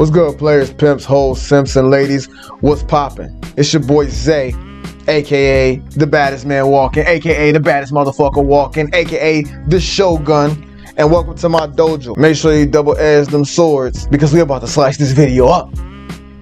What's good, players, pimps, hoes, simps, and ladies? What's poppin'? It's your boy Zay, aka the baddest man walking, aka the baddest motherfucker walking, aka the Shogun. And welcome to my dojo. Make sure you double edge them swords because we're about to slice this video up.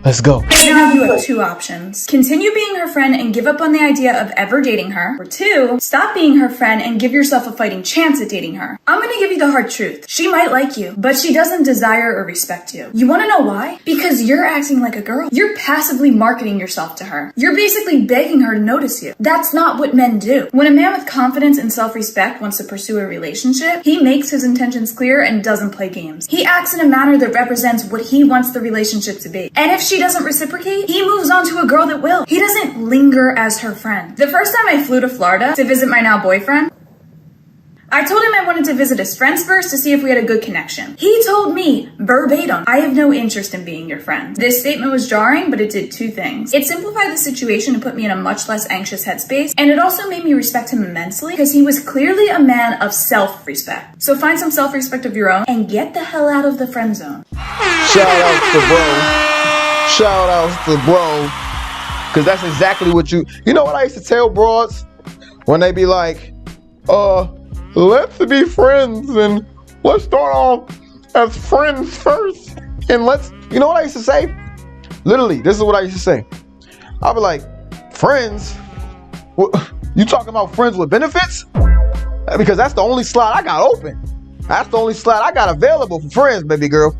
Let's go. Now you have two options. Continue being her friend and give up on the idea of ever dating her. Or two, stop being her friend and give yourself a fighting chance at dating her. I'm gonna give you the hard truth. She might like you, but she doesn't desire or respect you. You wanna know why? Because you're acting like a girl. You're passively marketing yourself to her. You're basically begging her to notice you. That's not what men do. When a man with confidence and self-respect wants to pursue a relationship, he makes his intentions clear and doesn't play games. He acts in a manner that represents what he wants the relationship to be. And if she doesn't reciprocate, he moves on to a girl that will. He doesn't linger as her friend. The first time I flew to Florida to visit my now boyfriend, I told him I wanted to visit his friends first to see if we had a good connection. He told me, verbatim, I have no interest in being your friend. This statement was jarring, but it did two things. It simplified the situation and put me in a much less anxious headspace, and it also made me respect him immensely because he was clearly a man of self-respect. So find some self-respect of your own and get the hell out of the friend zone. Shout out to bro. Shout outs to bro. Cause that's exactly what you know what I used to tell broads when they be like, let's be friends and let's start off as friends first and you know what I used to say? Literally, this is what I used to say. I'll be like, friends? You talking about friends with benefits? Because that's the only slot I got open. That's the only slot I got available for friends, baby girl.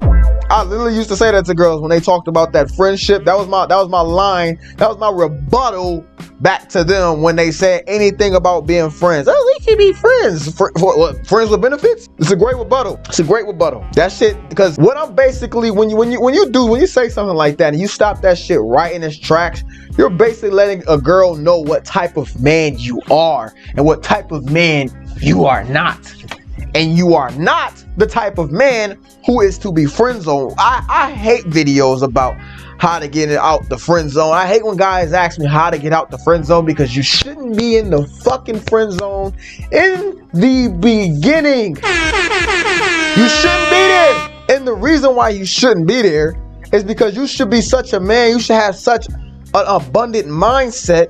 I literally used to say that to girls when they talked about that friendship. That was my line. That was my rebuttal back to them when they said anything about being friends. Oh, we can be friends. What, friends with benefits? It's a great rebuttal. It's a great rebuttal. That shit, because what I'm basically, when you say something like that and you stop that shit right in its tracks, you're basically letting a girl know what type of man you are and what type of man you are not. And you are not the type of man who is to be friend zoned. I hate videos about how to get out the friend zone. I hate when guys ask me how to get out the friend zone because you shouldn't be in the fucking friend zone in the beginning. You shouldn't be there. And the reason why you shouldn't be there is because you should be such a man. You should have such an abundant mindset.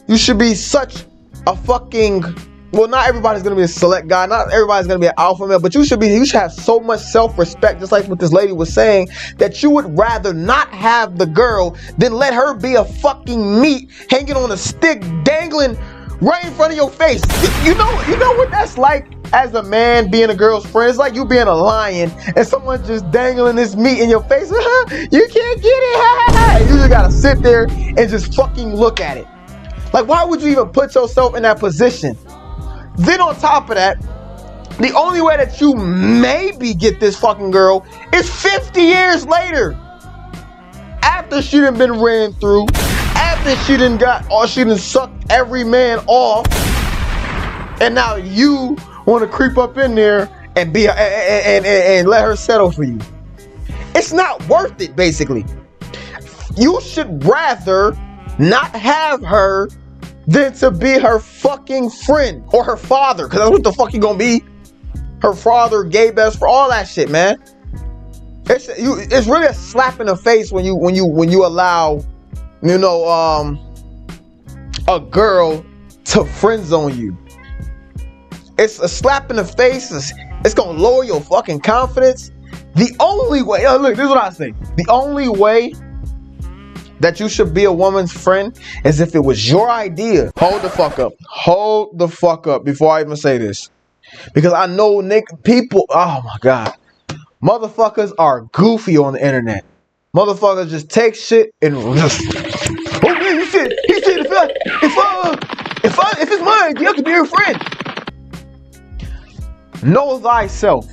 You should be such a fucking... Well, not everybody's gonna be a select guy. Not everybody's gonna be an alpha male, but you should have so much self-respect, just like what this lady was saying, that you would rather not have the girl than let her be a fucking meat hanging on a stick, dangling right in front of your face. You know what that's like as a man being a girl's friend? It's like you being a lion and someone just dangling this meat in your face. You can't get it. And you just gotta sit there and just fucking look at it. Like, why would you even put yourself in that position? Then on top of that, the only way that you maybe get this fucking girl is 50 years later. After she done been ran through, after she done sucked every man off, and now you want to creep up in there and be and let her settle for you. It's not worth it, basically. You should rather not have her than to be her fucking friend or her father, because that's what the fuck you gonna be. Her father, gay best for all that shit, man. It's really a slap in the face when you allow, a girl to friend zone you. It's a slap in the face. It's gonna lower your fucking confidence. The only way, look, this is what I say. The only way that you should be a woman's friend is if it was your idea. Hold the fuck up. Hold the fuck up before I even say this. Because I know people, oh my God. Motherfuckers are goofy on the internet. Motherfuckers just take shit and just, oh man, he said if it's my idea, I could be your friend. Know thyself.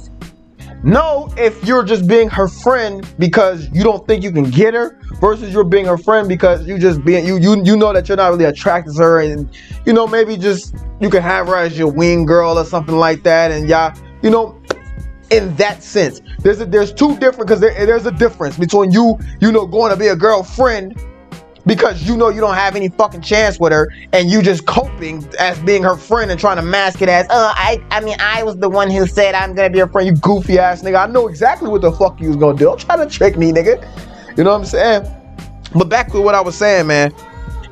Know if you're just being her friend because you don't think you can get her versus you're being her friend because you just being you know that you're not really attracted to her, and maybe just you can have her as your wing girl or something like that, and y'all in that sense there's two different, because there's a difference between you going to be a girlfriend because you know you don't have any fucking chance with her, and you just coping as being her friend and trying to mask it as, I was the one who said I'm gonna be your friend, you goofy ass nigga. I know exactly what the fuck you was gonna do. Don't try to trick me, nigga. You know what I'm saying? But back to what I was saying, man.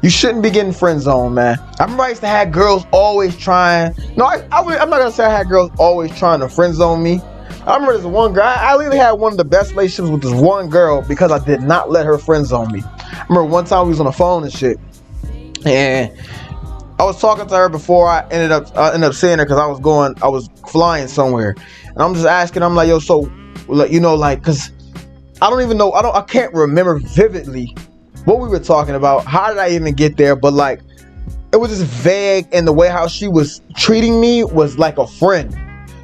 You shouldn't be getting friend zoned, man. I remember I used to have girls always trying. No, I'm not gonna say I had girls always trying to friend zone me. I remember this one girl. I literally had one of the best relationships with this one girl because I did not let her friend zone me. I remember one time we was on the phone and shit, and I was talking to her before I ended up seeing her because I was flying somewhere, and I'm just asking. I'm like, yo, so, like, you know, like, cause I don't even know. I can't remember vividly what we were talking about. How did I even get there? But like, it was just vague, and the way how she was treating me was like a friend.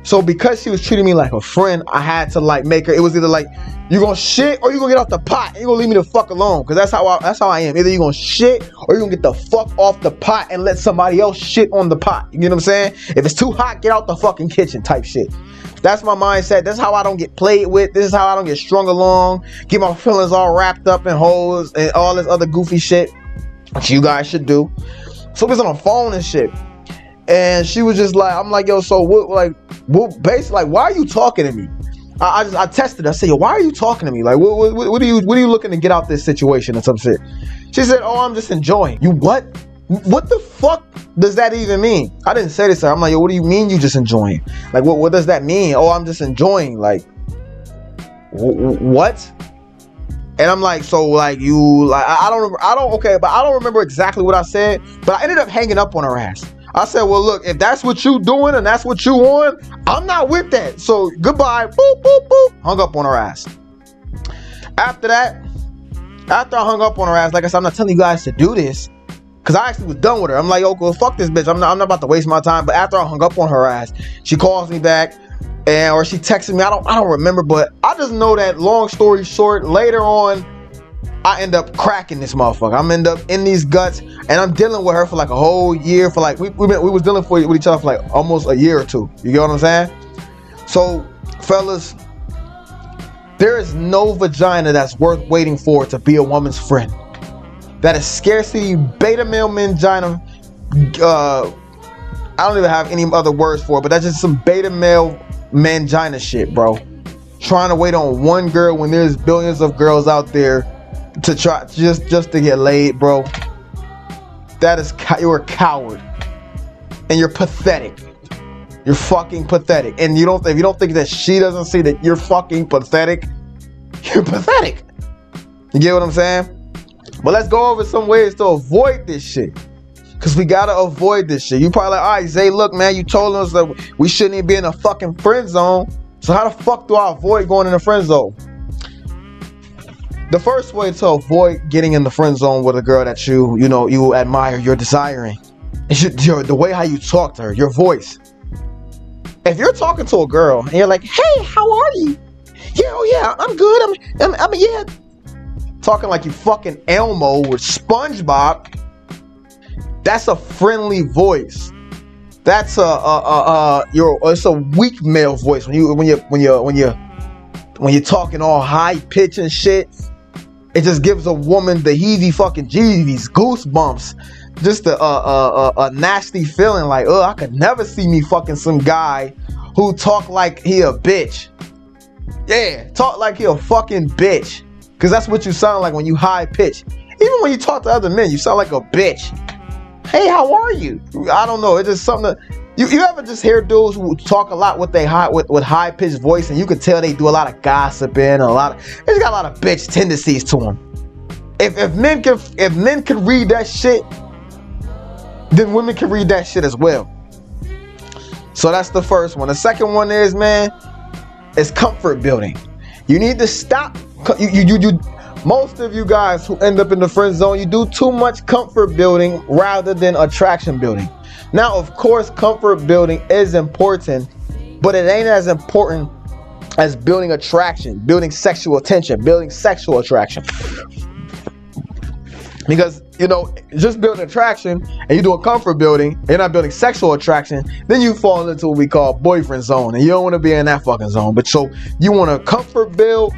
So because she was treating me like a friend, I had to like make her. It was either like, you gonna shit or you gonna get off the pot and you gonna leave me the fuck alone. Cause that's how I am. Either you gonna shit or you gonna get the fuck off the pot and let somebody else shit on the pot. You know what I'm saying? If it's too hot, get out the fucking kitchen type shit. That's my mindset. That's how I don't get played with. This is how I don't get strung along, get my feelings all wrapped up in hoes and all this other goofy shit, which you guys should do. So we was on the phone and shit, and she was just like, I'm like, yo, so what, basically, like, why are you talking to me? I tested her. I said, yo, why are you talking to me? Like, what are you looking to get out this situation or some shit? She said, oh, I'm just enjoying. You what? What the fuck does that even mean? I didn't say this to her. I'm like, yo, what do you mean you just enjoying? Like, what does that mean? Oh, I'm just enjoying. Like, what? And I'm like, so like you, like, I don't remember exactly what I said, but I ended up hanging up on her ass. I said, well, look, if that's what you doing and that's what you on, I'm not with that. So goodbye. Boop, boop, boop. Hung up on her ass. After I hung up on her ass, like I said, I'm not telling you guys to do this, because I actually was done with her. I'm like, okay, well, fuck this bitch. I'm not about to waste my time. But after I hung up on her ass, she calls me back, or she texted me. I don't remember, but I just know that, long story short, later on, I end up cracking this motherfucker. I'm end up in these guts, and I'm dealing with her for like a whole year. For like we was dealing with each other for like almost a year or two. You get what I'm saying? So, fellas, there is no vagina that's worth waiting for to be a woman's friend. That is scarcity beta male mangina. I don't even have any other words for it, but that's just some beta male mangina shit, bro. Trying to wait on one girl when there's billions of girls out there to try just to get laid, bro. That is, you're a coward, and you're pathetic. You're fucking pathetic. And if you don't think that she doesn't see that you're fucking pathetic, you're pathetic. You get what I'm saying? But let's go over some ways to avoid this shit, because we gotta avoid this shit. You probably like, all right, Zay, look, man, you told us that we shouldn't even be in a fucking friend zone. So how the fuck do I avoid going in the friend zone? The first way to avoid getting in the friend zone with a girl that you admire, you're desiring, is the way how you talk to her, your voice. If you're talking to a girl and you're like, hey, how are you? Yeah, I'm good. I'm yeah. Talking like you fucking Elmo with SpongeBob. That's a friendly voice. That's it's a weak male voice when you're talking all high pitch and shit. It just gives a woman the heebie fucking jeebies, goosebumps, just a nasty feeling like, I could never see me fucking some guy who talk like he a bitch. Yeah, talk like he a fucking bitch. Because that's what you sound like when you high pitch. Even when you talk to other men, you sound like a bitch. Hey, how are you? I don't know. It's just something that you ever just hear dudes who talk a lot with high pitched voice, and you can tell they do a lot of gossiping, they just got a lot of bitch tendencies to them. If men can read that shit, then women can read that shit as well. So that's the first one. The second one is, man, is comfort building. You need to stop. Most of you guys who end up in the friend zone, you do too much comfort building rather than attraction building. Now, of course, comfort building is important, but it ain't as important as building attraction, building sexual attention, building sexual attraction. Because, just building attraction and you're doing comfort building, you're not building sexual attraction, then you fall into what we call boyfriend zone, and you don't want to be in that fucking zone. But so you want to comfort build,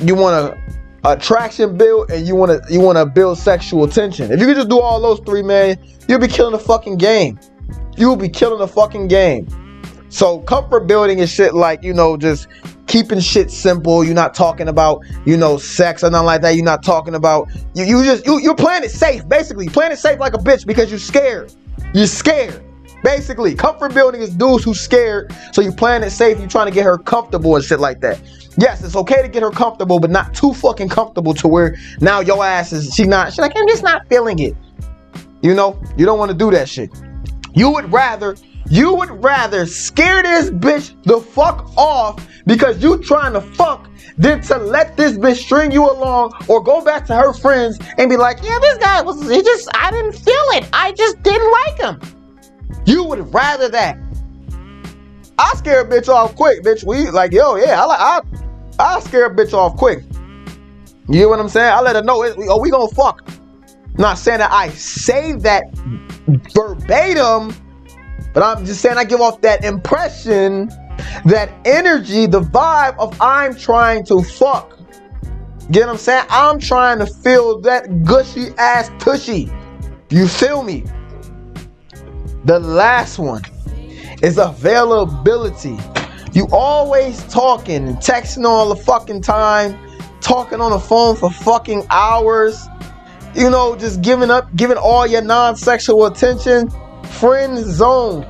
you want to attraction build, and you wanna build sexual tension. If you could just do all those three, man, you'll be killing the fucking game. You will be killing the fucking game. So comfort building is shit like, you know, just keeping shit simple. You're not talking about, you know, sex or nothing like that. You're not talking about, you're playing it safe, basically. Playing it safe like a bitch because you're scared. You're scared. Basically, comfort building is dudes who's scared, so you playing it safe. You trying to get her comfortable and shit like that. Yes, it's okay to get her comfortable, but not too fucking comfortable to where now your ass is, she's like, I'm just not feeling it. You know, you don't want to do that shit. You would rather scare this bitch the fuck off because you trying to fuck than to let this bitch string you along or go back to her friends and be like, yeah, this guy I didn't feel it. I just didn't like him. You would rather that. I scare a bitch off quick, bitch. We like, yo, yeah, I'll scare a bitch off quick. You know what I'm saying? I let her know, we gonna fuck. Not saying that I say that verbatim, but I'm just saying I give off that impression, that energy, the vibe of I'm trying to fuck. Get what I'm saying? I'm trying to feel that gushy ass tushy. You feel me? The last one is availability. You always talking and texting all the fucking time, talking on the phone for fucking hours, you know, just giving all your non-sexual attention. Friend zone.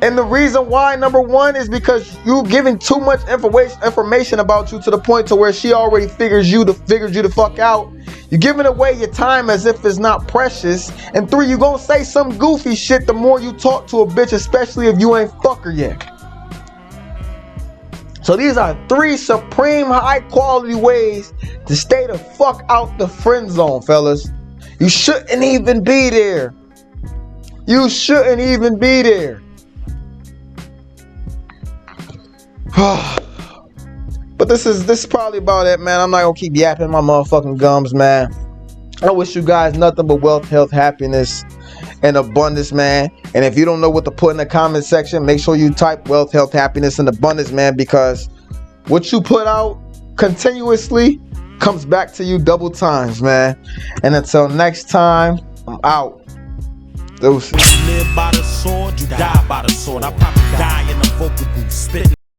And the reason why, number one, is because you giving too much information about you to the point to where she already figures you the fuck out. You're giving away your time as if it's not precious. And three, you gonna say some goofy shit the more you talk to a bitch, especially if you ain't fuck her yet. So these are three supreme high quality ways to stay the fuck out the friend zone, fellas. You shouldn't even be there. You shouldn't even be there. But this is probably about it, man. I'm not gonna keep yapping my motherfucking gums, man. I wish you guys nothing but wealth, health, happiness, and abundance, man. And if you don't know what to put in the comment section, make sure you type wealth, health, happiness, and abundance, man, because what you put out continuously comes back to you double times, man. And until next time, I'm out. Deuces. You live by the sword, you die by the sword. I probably die in the vocal booth, spitting